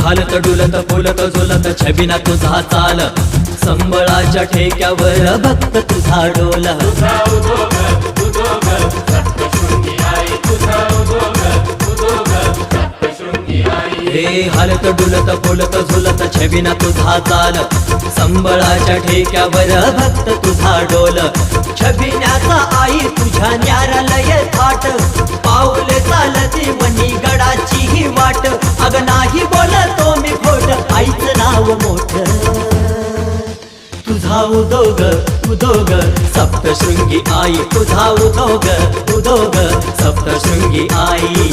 हालत डुलत फुलत झुलत छबिना तुझा चाल संबळाच्या ठेक्यावर भक्त तुझा डोल हे हालत डुलत फुलत झुलत छबिना तुझा चाल संबळाच्या ठेक्यावर भक्त तुझा डोल छबिन्याचा आई तुझ्या न्यारालय थाट पाऊले चालती वनी गडाची ही वाट अग नाही बोलतो मी खोट आईचं नाव मोठ तुझा उदोग उदोग सप्तशृंगी आई तुझा उदोग उदोग सप्तशृंगी आई